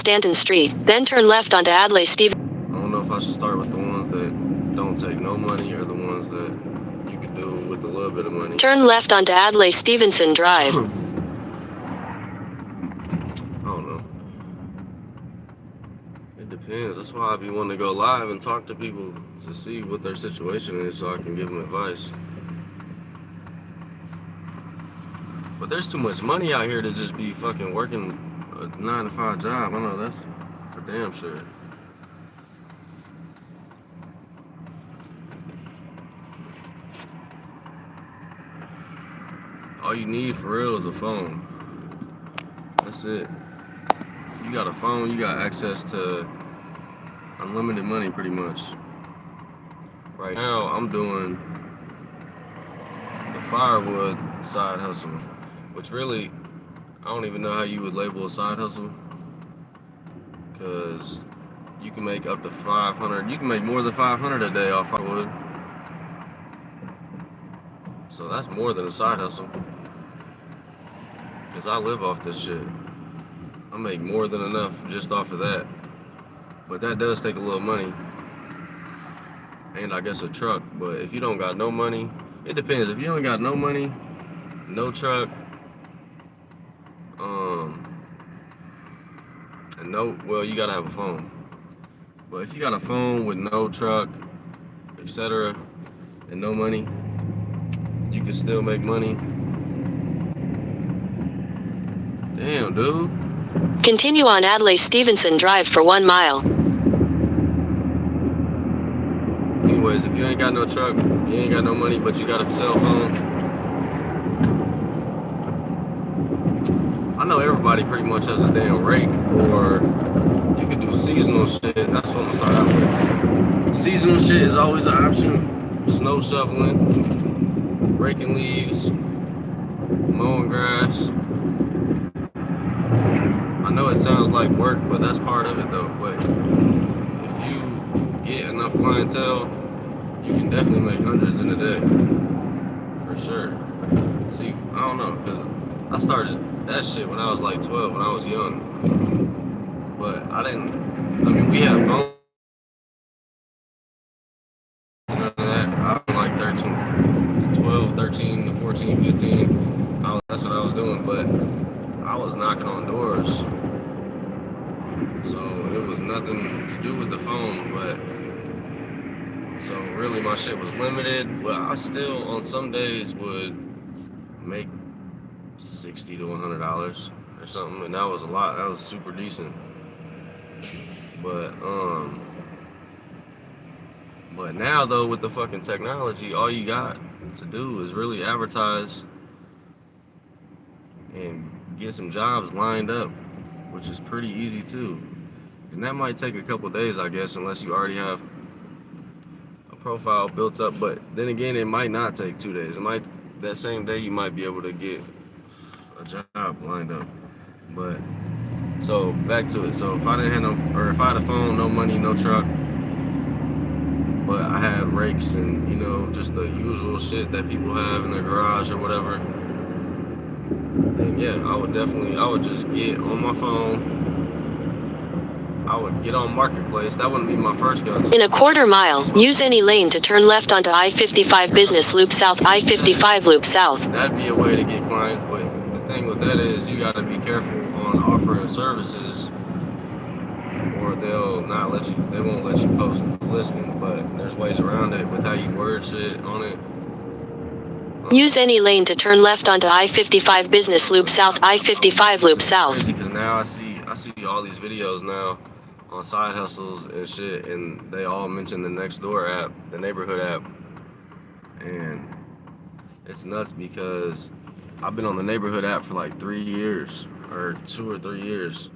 Stanton Street, then turn left onto Adlai Stevenson. I don't know if I should start with the ones that don't take no money or the ones that you can do with a little bit of money. Turn left onto Adlai Stevenson Drive. I don't know. It depends. That's why I be wanting to go live and talk to people to see what their situation is so I can give them advice. But there's too much money out here to just be fucking working a 9-to-5 job. I know that's for damn sure. All you need for real is a phone. That's it. If you got a phone, you got access to unlimited money pretty much. Right now, I'm doing the firewood side hustle, which really, I don't even know how you would label a side hustle, because you can make up to 500, you can make more than 500 a day off firewood. So that's more than a side hustle, because I live off this shit. I make more than enough just off of that, but that does take a little money, and I guess a truck. But if you don't got no money, it depends. If you don't got no money, no truck, and no, well, you gotta have a phone. But if you got a phone with no truck, etc., and no money, you can still make money. Damn, dude. Continue on Adlai Stevenson Drive for 1 mile. Anyways, if you ain't got no truck, you ain't got no money, but you got a cell phone, I know everybody pretty much has a damn rake, or you can do seasonal shit. That's what I'm gonna start out with. Seasonal shit is always an option. Snow shoveling, raking leaves, mowing grass. I know it sounds like work, but that's part of it though. But if you get enough clientele, you can definitely make hundreds in a day, for sure. See, I don't know, because I started that shit when I was like 12, when I was young. But I mean, we had phones and none of that. I was like 12, 13, 14, 15. That's what I was doing, but I was knocking on doors. So it was nothing to do with the phone, but so really my shit was limited, but I still on some days would make $60 to $100 or something, and that was a lot. That was super decent. But now though, with the fucking technology, all you got to do is really advertise and get some jobs lined up, which is pretty easy too. And that might take a couple days, I guess, unless you already have a profile built up. But then again, it might not take 2 days. That same day you might be able to get a job lined up. But so back to it. So if I didn't have if I had a phone, no money, no truck, but I had rakes and just the usual shit that people have in their garage or whatever, then yeah, I would just get on my phone. I would get on Marketplace. That wouldn't be my first go-to. In a quarter mile, use any lane to turn left onto I-55 Business Loop South, I-55 Loop South. That'd be a way to get clients, but the thing with that is you gotta be careful on offering services, or they won't let you post the listing. But there's ways around it with how you word shit on it. Use any lane to turn left onto I-55 Business Loop South, I-55 Loop South. Because now I see all these videos now on side hustles and shit, and they all mention the Nextdoor app, the neighborhood app, and it's nuts because I've been on the neighborhood app for like 3 years, or 2 or 3 years,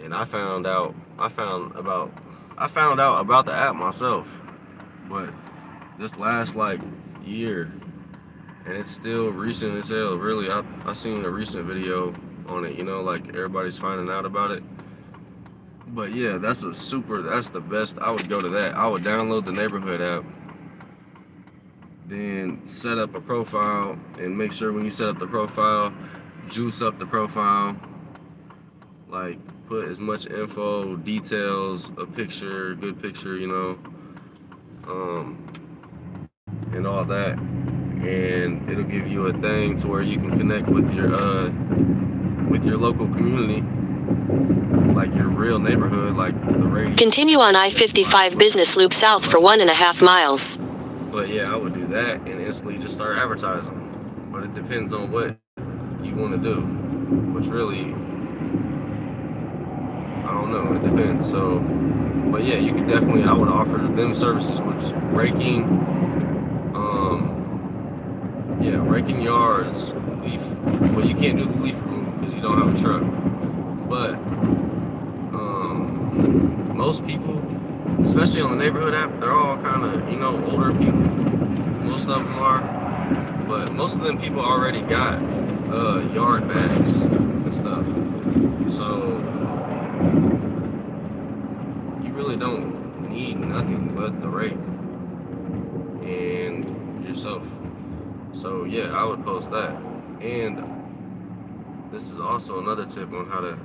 and I found out about the app myself, but this last like year, and it's still recent as hell. Really, I seen a recent video on it, like everybody's finding out about it. But yeah, that's the best. I would go to that. I would download the neighborhood app, then set up a profile, and make sure when you set up the profile, juice up the profile. like put as much info, details, a picture, good picture, and all that. And it'll give you a thing to where you can connect with your local community, like your real neighborhood, like the radio. Continue on I-55 Business Loop South for 1.5 miles. But yeah, I would do that and instantly just start advertising. But it depends on what you want to do, which really, I don't know, it depends. So, but yeah, you could definitely, I would offer them services, which raking, raking yards, leaf. Well, you can't do the leaf removal because you don't have a truck. But most people, especially on the neighborhood app, they're all kind of, older people. Most of them are. But most of them people already got yard bags and stuff. So you really don't need nothing but the rake and yourself. So yeah, I would post that. And this is also another tip on how to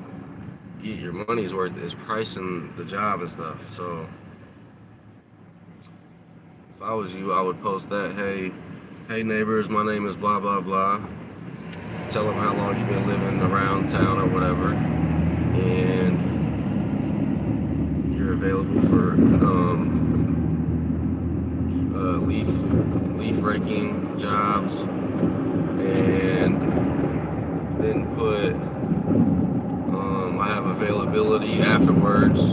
get your money's worth, is pricing the job and stuff. So if I was you, I would post that, hey neighbors, my name is blah blah blah. Tell them how long you've been living around town or whatever, and you're available for leaf raking jobs, and then put I have availability afterwards.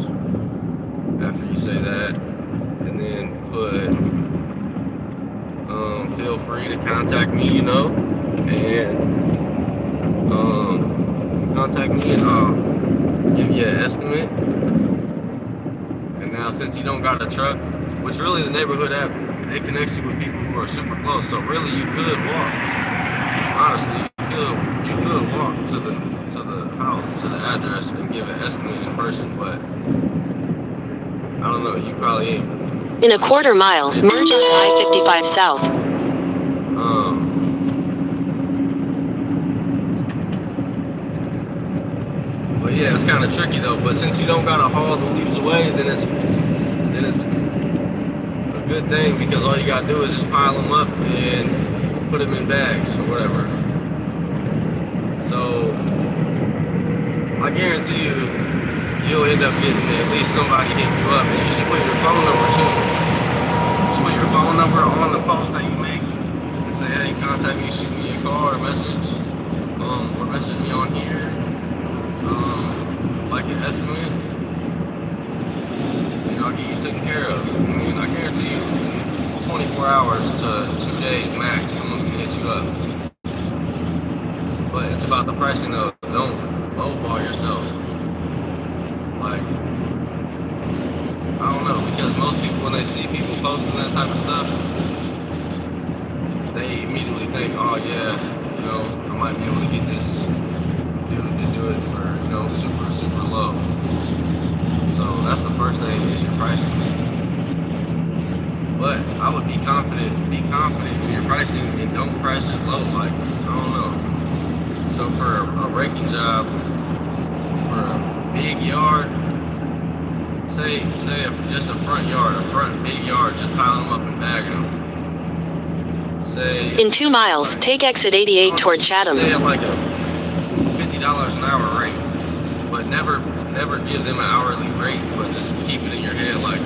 After you say that, and then put feel free to contact me, and contact me and I'll give you an estimate. And now since you don't got a truck, which really the neighborhood app, it connects you with people who are super close, so really you could walk. Honestly, you could walk to the house, to the address, and give an estimate in person, but I don't know, you probably ain't. In a quarter mile, merge on I-55 South. But yeah, it's kind of tricky though. But since you don't gotta haul the leaves away, then it's a good thing, because all you gotta do is just pile them up and put them in bags or whatever. So I guarantee you'll end up getting at least somebody hitting you up, and you should put your phone number too. Just put your phone number on the post that you make and say, hey, contact me, shoot me a call or message, or message me on here. Like an estimate, and I'll get you taken care of. I mean, I guarantee you 24 hours to 2 days max, someone's gonna hit you up. But it's about the pricing though. Don't lowball yourself. Like, I don't know, because most people, when they see people posting that type of stuff, they immediately think, oh yeah, I might be able to get this dude to do it for, super, super low. So that's the first thing, is your pricing. But I would be confident in your pricing, and don't price it low. Like, I don't know. So for a raking job, for a big yard, say just a front yard, a front big yard, just piling them up and bagging them. Say in 2 miles, take exit 88 toward Chatham. Say like a $50 an hour rate, but never give them an hourly rate, but just keep it in your head like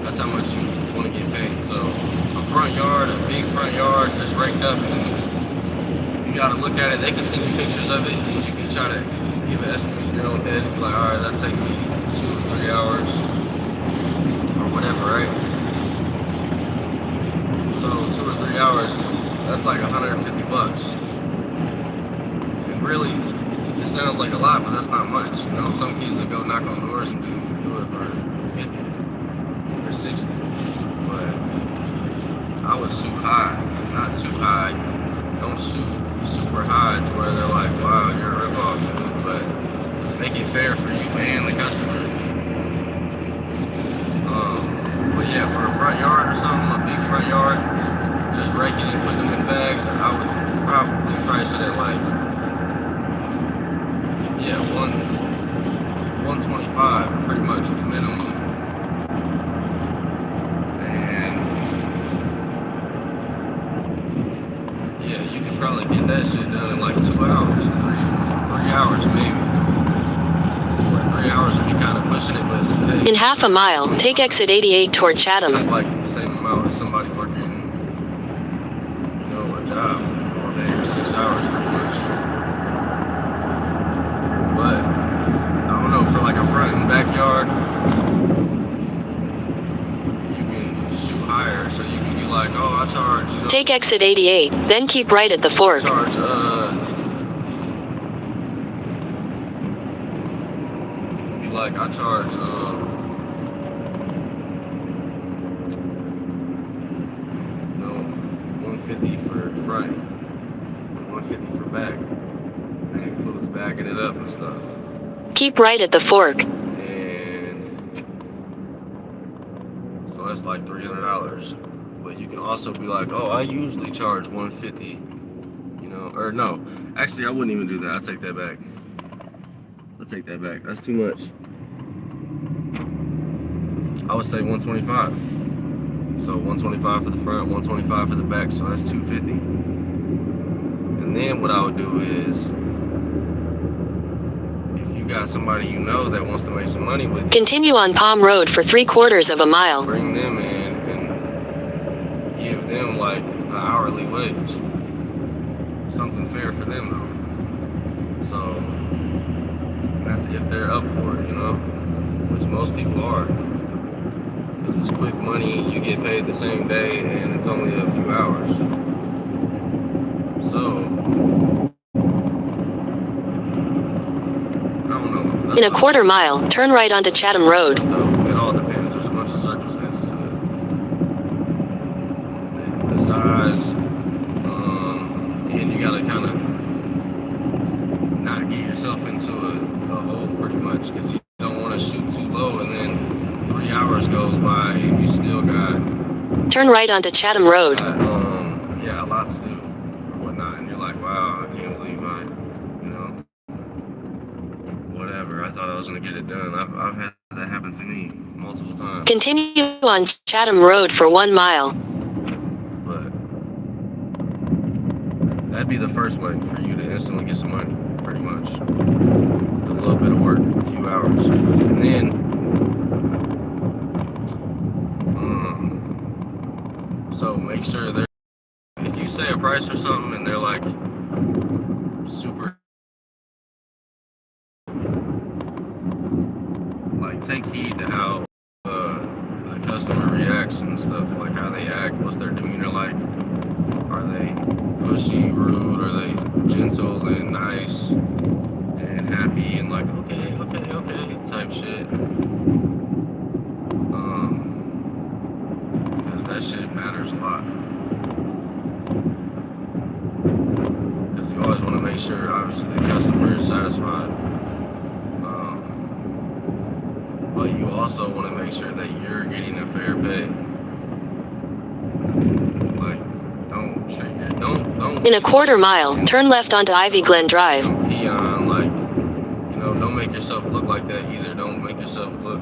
that's how much you want to get paid. So a front yard, a big front yard, just raked up, and you gotta look at it. They can send you pictures of it, and you can try to give an estimate in your own head and be like, all right, that'll take me 2 or 3 hours or whatever, right? So 2 or 3 hours, that's like $150. And really, it sounds like a lot, but that's not much. Some kids will go knock on doors and do it for 50 or 60. But I would shoot high, not too high. Don't shoot super high to where they're like, wow, you're a ripoff, dude. But make it fair for you and the customer. But yeah, for a front yard or something, a big front yard, just raking and putting them in bags, I would probably price it at like, 125 pretty much the minimum. And yeah, you can probably get that shit done in like 2 hours, 3 hours maybe. Or 3 hours would be kind of pushing it, but it's okay. In half a mile, take exit 88 toward Chatham. That's like the same amount as somebody working, a job all day or 6 hours pretty much. But I don't know, for like a front and backyard, you can shoot higher, so you can be like, oh, I charge, Take exit 88, then keep right at the fork. I charge, I charge, 150 for front, 150 for back. And it includes backing it up and stuff. Keep right at the fork. And so that's like $300. But you can also be like, oh, I usually charge 150, or no. Actually, I wouldn't even do that. I'll take that back. That's too much. I would say 125. So 125 for the front, 125 for the back, so that's 250. And then what I would do is, if you got somebody that wants to make some money with you, continue on Palm Road for 3/4 of a mile. Bring them in and give them like an hourly wage. Something fair for them though. So that's if they're up for it, which most people are. Because it's quick money, you get paid the same day, and it's only a few hours. So, I don't know. In a 1/4 mile, turn right onto Chatham Road. It all depends. There's a bunch of circumstances to it. The size, and you gotta kind of not get yourself into a hole pretty much, because you don't want to shoot too low, and then 3 hours goes by and you still got turn right onto Chatham Road. A lot to do or whatnot, and you're like, wow, I can't believe whatever. I thought I was gonna get it done. I've had that happen to me multiple times. Continue on Chatham Road for 1 mile. But that'd be the first way for you to instantly get some money, pretty much. With a little bit of work, a few hours, and then. So make sure if you say a price or something and they're like super, like take heed to how the customer reacts and stuff, like how they act, what's their demeanor like, are they pushy, rude, are they gentle and nice and happy and like okay type shit. That shit matters a lot. Because you always want to make sure, obviously, the customer is satisfied. But you also want to make sure that you're getting a fair pay. Like, don't. In a 1/4 mile, turn left onto Ivy Glen Drive. Don't pee on, like, don't make yourself look like that either. Don't make yourself look,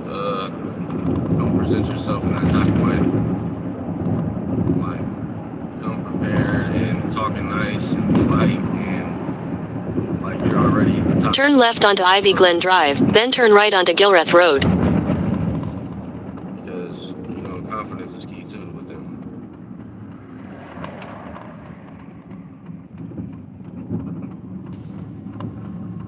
don't present yourself in that type of way. And talking nice and polite and like you're already the top. Turn left onto Ivy Glen Drive, then turn right onto Gilrath Road. Because, confidence is key too with them.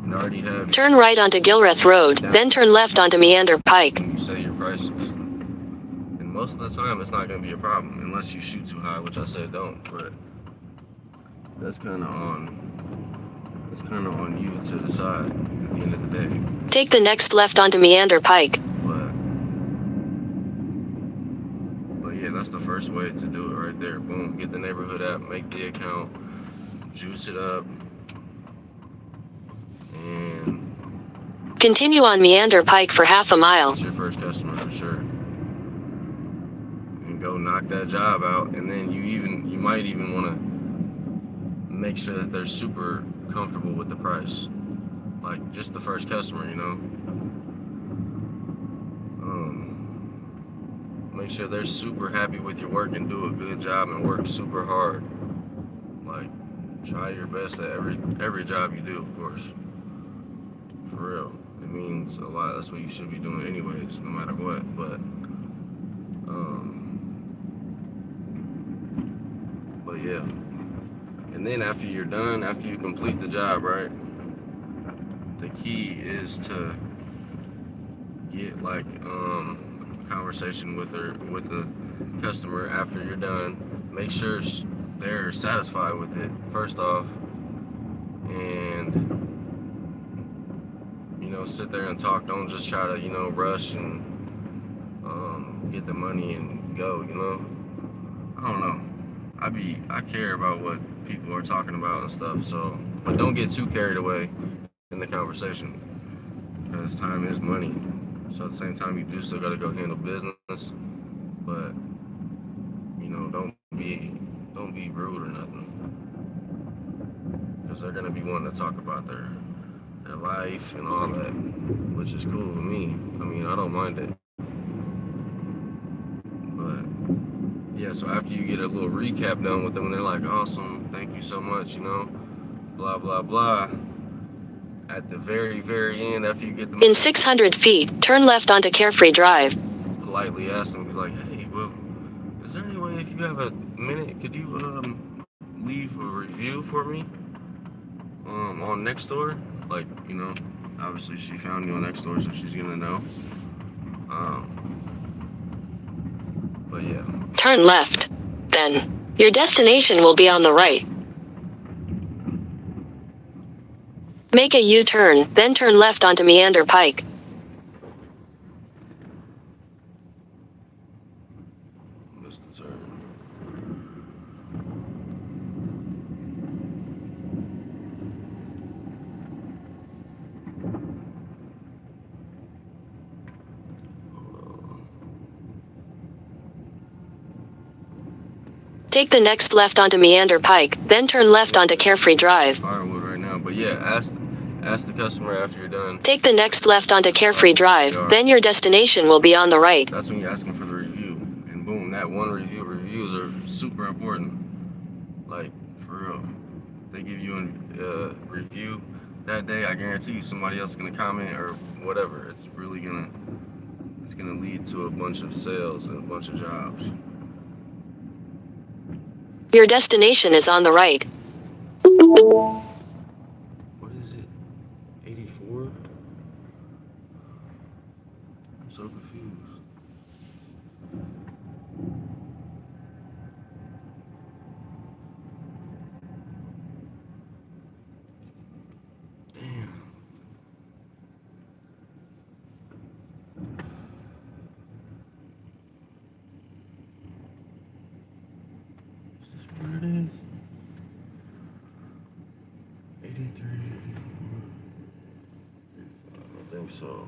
And I already have. Turn right onto Gilrath Road, then turn left onto Meander Pike. You say your prices. Most of the time, it's not going to be a problem unless you shoot too high, which I said don't. But that's kind of on you to decide at the end of the day. Take the next left onto Meander Pike. But yeah, that's the first way to do it right there. Boom, get the neighborhood app, make the account, juice it up, and continue on Meander Pike for half a mile. It's your first customer for sure. Go knock that job out, and then you might even want to make sure that they're super comfortable with the price, like just the first customer, make sure they're super happy with your work and do a good job and work super hard. Like, try your best at every job you do, of course. For real. It means a lot. That's what you should be doing anyways, no matter what. But yeah. And then after you're done, after you complete the job, right? The key is to get like a conversation with the customer after you're done. Make sure they're satisfied with it first off, and sit there and talk. Don't just try to rush and get the money and go. I don't know. I care about what people are talking about and stuff. So, but don't get too carried away in the conversation, because time is money. So at the same time, you do still got to go handle business, but don't be rude or nothing, because they're gonna be wanting to talk about their life and all that, which is cool with me. I mean, I don't mind it. But yeah, so after you get a little recap done with them, and they're like, awesome, thank you so much, blah blah blah. At the very, very end, after you get them in 600 feet, turn left onto Carefree Drive. Politely ask them, be like, hey, well, is there any way, if you have a minute, could you leave a review for me on Nextdoor? Like, obviously she found you on Nextdoor, so she's gonna know. But yeah. Turn left. Then, your destination will be on the right. Make a U-turn, then turn left onto Meander Pike. Missed the turn. Take the next left onto Meander Pike, then turn left onto Carefree Drive. Firewood right now, but yeah, ask the customer after you're done. Take the next left onto Carefree Drive, then your destination will be on the right. That's when you ask them for the review, and boom, that one review. Reviews are super important. Like, for real. They give you a review that day, I guarantee you somebody else is gonna comment or whatever. It's gonna lead to a bunch of sales and a bunch of jobs. Your destination is on the right. What is it? 84? I'm so confused. Damn. Is this where it is? 83, 84, 85, I think so.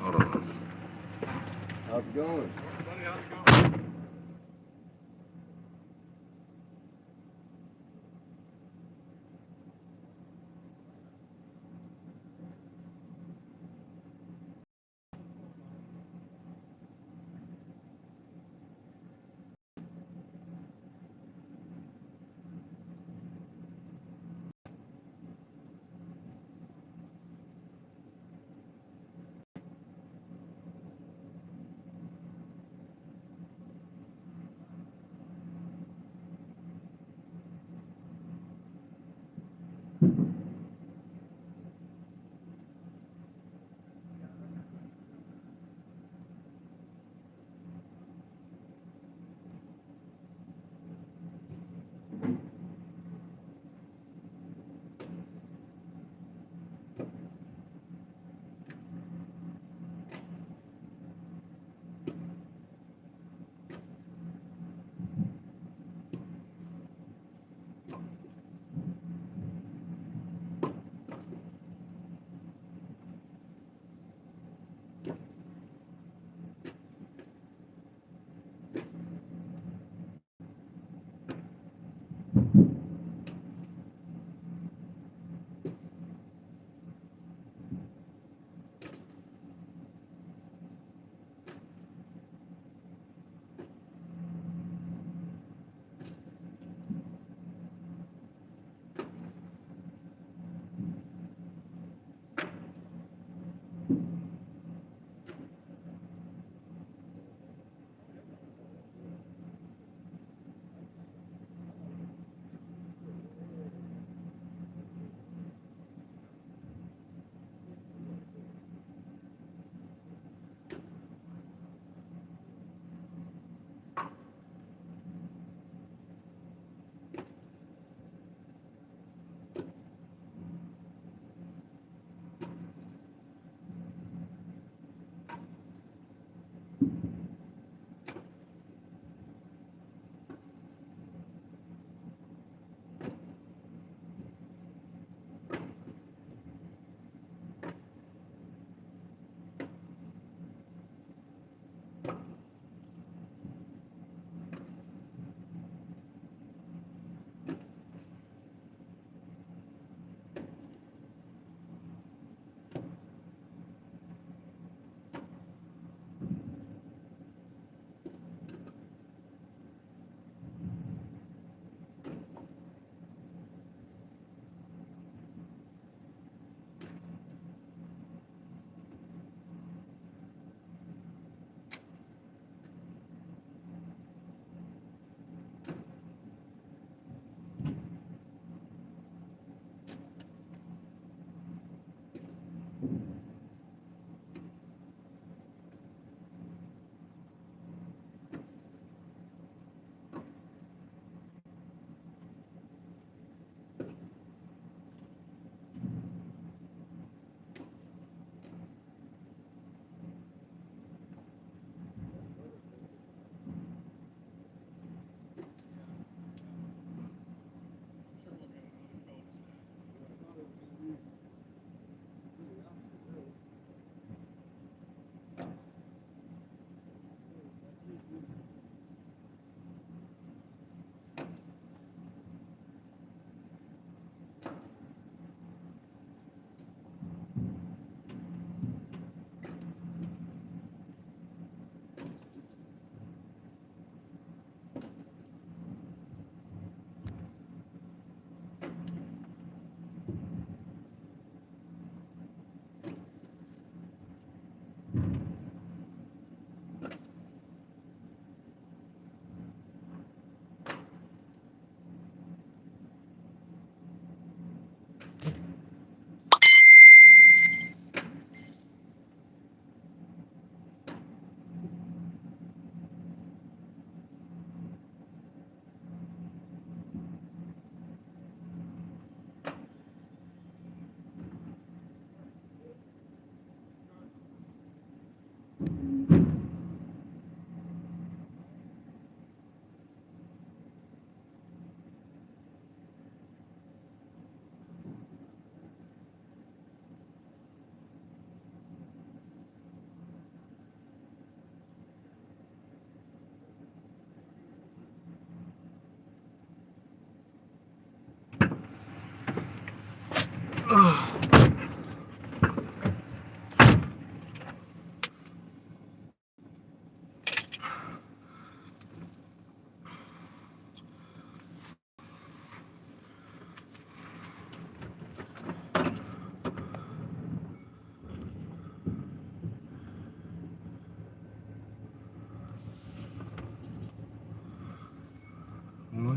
Hold on. How's it going?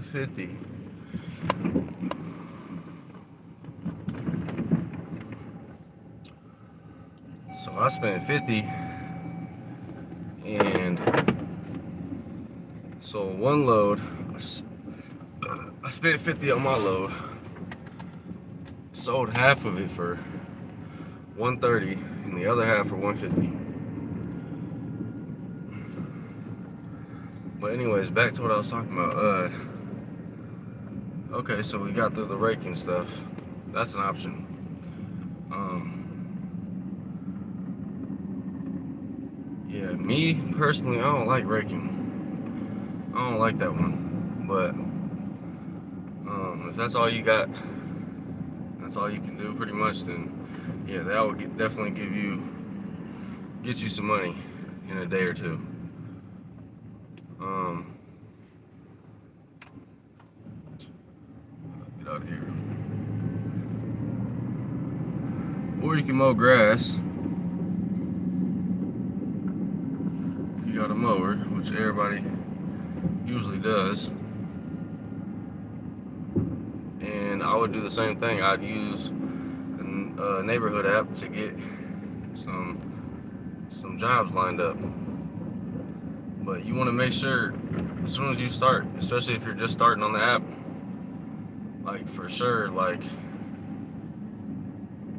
150. So I spent 50, and so one load, I spent 50 on my load, sold half of it for 130 and the other half for 150. But anyways, back to what I was talking about. Okay, so we got through the raking stuff. That's an option. Yeah, me personally, I don't like raking. I don't like that one. But if that's all you got, that's all you can do pretty much, then yeah, that would definitely get you some money in a day or two. Get out of here. Or you can mow grass. If you got a mower, which everybody usually does. And I would do the same thing. I'd use a neighborhood app to get some jobs lined up. But you want to make sure as soon as you start, especially if you're just starting on the app, like for sure, like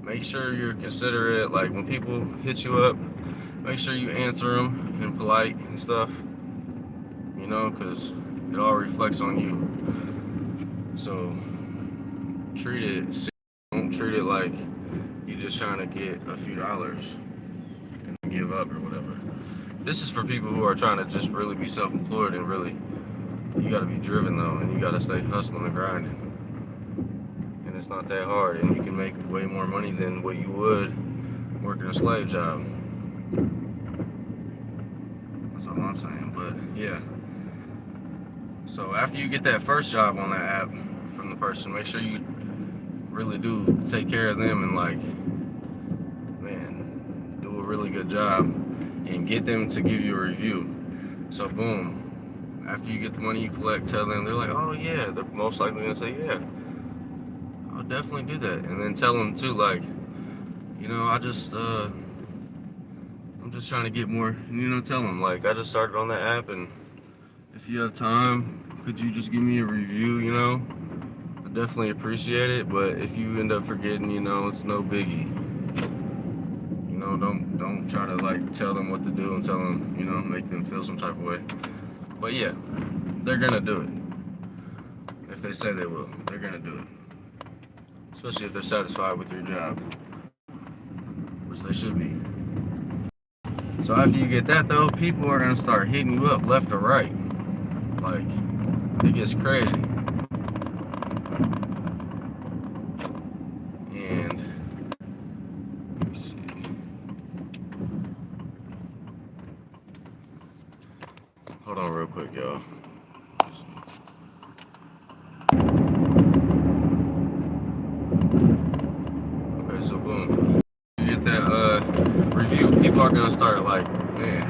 make sure you're considerate. Like when people hit you up, make sure you answer them and polite and stuff, you know, because it all reflects on you. So treat it, don't treat it like you're just trying to get a few dollars and give up or whatever. This is for people who are trying to just really be self-employed, and really, you gotta be driven though, and you gotta stay hustling and grinding. And it's not that hard, and you can make way more money than what you would working a slave job. That's all I'm saying. But yeah. So after you get that first job on that app from the person, make sure you really do take care of them and, like, man, do a really good job and get them to give you a review. So boom, after you get the money you collect, tell them, they're like, oh yeah, they're most likely gonna say, yeah, I'll definitely do that. And then tell them too, like, you know, I'm just trying to get more, you know, tell them, like, I just started on that app, and if you have time, could you just give me a review, you know? I definitely appreciate it, but if you end up forgetting, you know, it's no biggie. You know, don't try to, like, tell them what to do and tell them, you know, make them feel some type of way. But yeah, they're gonna do it. If they say they will, they're gonna do it. Especially if they're satisfied with your job, which they should be. So after you get that though, people are gonna start hitting you up left or right. Like, it gets crazy. And let me see. Hold on real quick, y'all. Okay, so boom. You get that review, people are gonna start, like, man,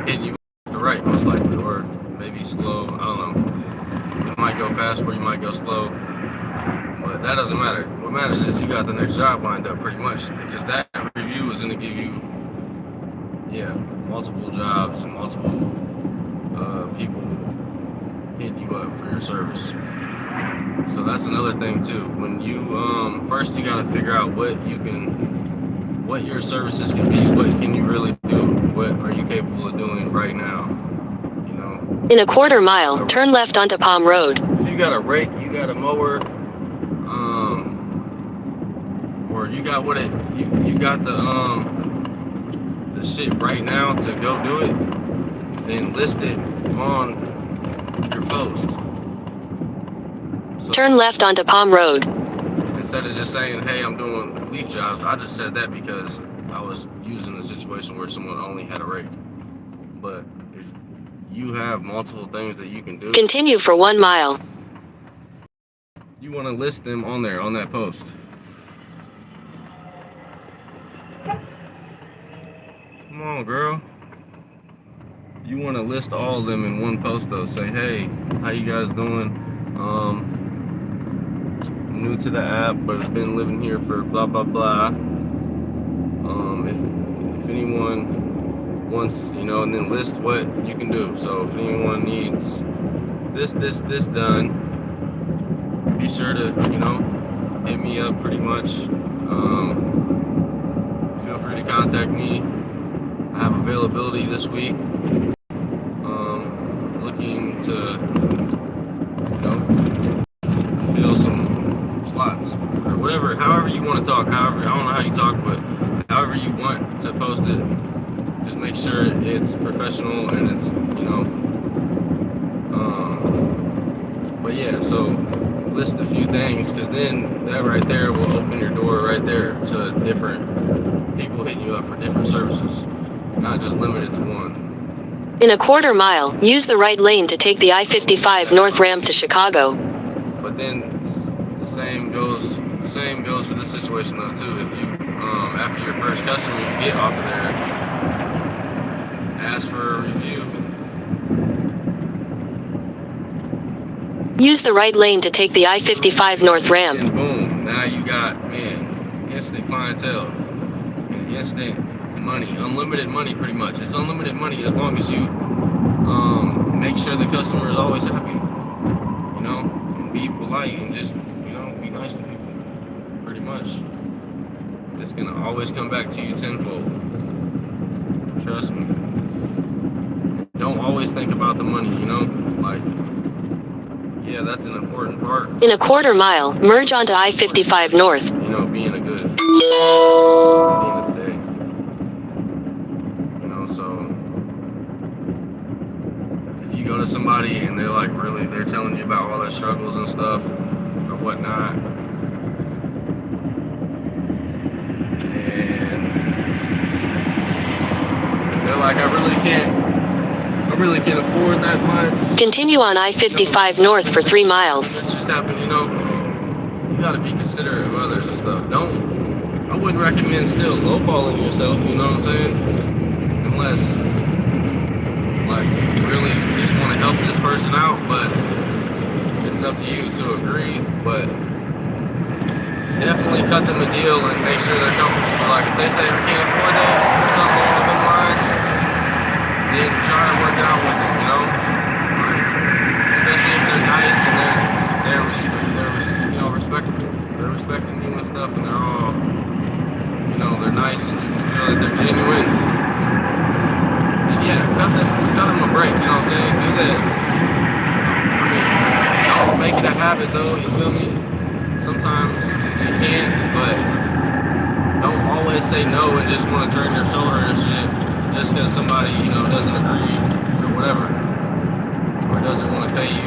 hitting you left or right most likely, or maybe slow, I don't know. You might go fast or you might go slow. But that doesn't matter. What matters is you got the next job lined up pretty much, because that review is going to give you, yeah, multiple jobs and multiple people hitting you up for your service. So that's another thing too. When you first, you got to figure out what your services can be. What can you really do? What are you capable of doing right now? You know. In a quarter mile, turn left onto Palm Road. If you got a rake, you got a mower, or you got you got the shit right now to go do it, then list it on your post. So turn left onto Palm Road. Instead of just saying, hey, I'm doing leaf jobs, I just said that because I was using a situation where someone only had a rake. But if you have multiple things that you can do, continue for 1 mile. You want to list them on there, on that post. Come on, girl. You want to list all of them in one post though. Say, hey, how you guys doing? New to the app, but I've been living here for blah blah blah. If anyone wants, and then list what you can do. So if anyone needs this done, be sure to, hit me up pretty much. Feel free to contact me. I have availability this week. Looking to, fill some slots or whatever, however you want to talk. However, I don't know how you talk, but however you want to post it, just make sure it's professional and it's, but yeah, so list a few things, because then that right there will open your door right there to different people hitting you up for different services, not just limited to one. In a quarter mile, use the right lane to take the I-55 North ramp to Chicago. But then the same goes for this situation though too. If you after your first customer you get off of there, ask for a review. Use the right lane to take the I-55 North ramp. And boom, now you got, instant clientele, and instant money, unlimited money pretty much. It's unlimited money as long as you make sure the customer is always happy, and be polite and just, be nice to people, pretty much. It's gonna always come back to you tenfold. Trust me. Don't always think about the money, yeah, that's an important part. In a quarter mile, merge onto I-55 North. Being a good at the end of the day. So if you go to somebody and they're like they're telling you about all their struggles and stuff or whatnot, and they're like, I really can't afford that much. Continue on I-55 North for 3 miles. That's just happened, you gotta be considerate of others and stuff. I wouldn't recommend still lowballing yourself, you know what I'm saying? Unless, you really just want to help this person out, but it's up to you to agree. But definitely cut them a deal and make sure they're comfortable. Like, if they say, I can't afford that or something along those lines, then try to work it out with them, especially if they're nice and they're respectable. They're respecting you and stuff, and they're all, they're nice, and you can feel that they're genuine. And yeah, cut them a break. You know what I'm saying? Do that. Don't make it a habit though. You feel me? Sometimes you can, but don't always say no and just want to turn your shoulder and shit. Just because somebody, doesn't agree or whatever, or doesn't want to pay you